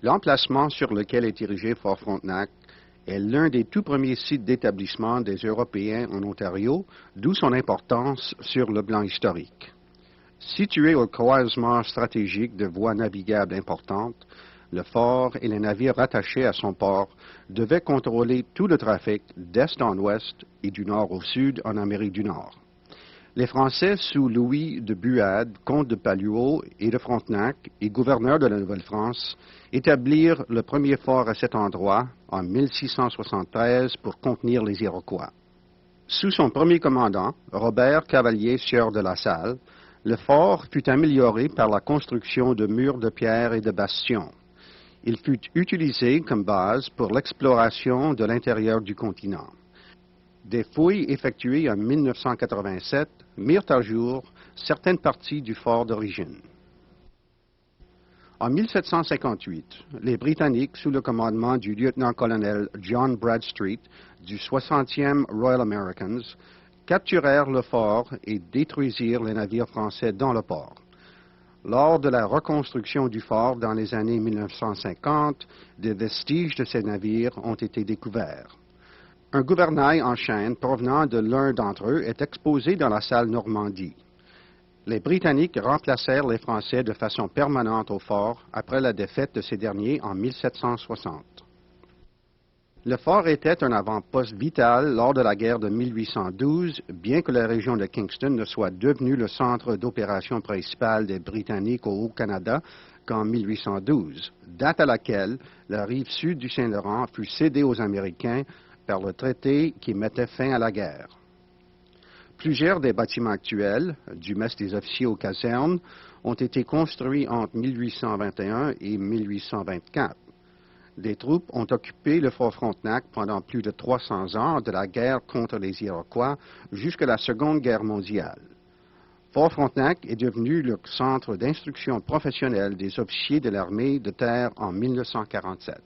L'emplacement sur lequel est érigé Fort Frontenac est l'un des tout premiers sites d'établissement des Européens en Ontario, d'où son importance sur le plan historique. Situé au croisement stratégique de voies navigables importantes, le fort et les navires rattachés à son port devaient contrôler tout le trafic d'est en ouest et du nord au sud en Amérique du Nord. Les Français, sous Louis de Buade, comte de Paluot et de Frontenac et gouverneur de la Nouvelle-France, établirent le premier fort à cet endroit en 1673 pour contenir les Iroquois. Sous son premier commandant, Robert Cavalier Sieur de la Salle, le fort fut amélioré par la construction de murs de pierre et de bastions. Il fut utilisé comme base pour l'exploration de l'intérieur du continent. Des fouilles effectuées en 1987 mirent à jour certaines parties du fort d'origine. En 1758, les Britanniques, sous le commandement du lieutenant-colonel John Bradstreet du 60e Royal Americans, capturèrent le fort et détruisirent les navires français dans le port. Lors de la reconstruction du fort dans les années 1950, des vestiges de ces navires ont été découverts. Un gouvernail en chêne provenant de l'un d'entre eux est exposé dans la salle Normandie. Les Britanniques remplacèrent les Français de façon permanente au fort après la défaite de ces derniers en 1760. Le fort était un avant-poste vital lors de la guerre de 1812, bien que la région de Kingston ne soit devenue le centre d'opération principal des Britanniques au Haut-Canada qu'en 1812, date à laquelle la rive sud du Saint-Laurent fut cédée aux Américains par le traité qui mettait fin à la guerre. Plusieurs des bâtiments actuels, du mess des officiers aux casernes, ont été construits entre 1821 et 1824. Des troupes ont occupé le fort Frontenac pendant plus de 300 ans de la guerre contre les Iroquois jusqu'à la Seconde Guerre mondiale. Fort Frontenac est devenu le centre d'instruction professionnelle des officiers de l'armée de terre en 1947.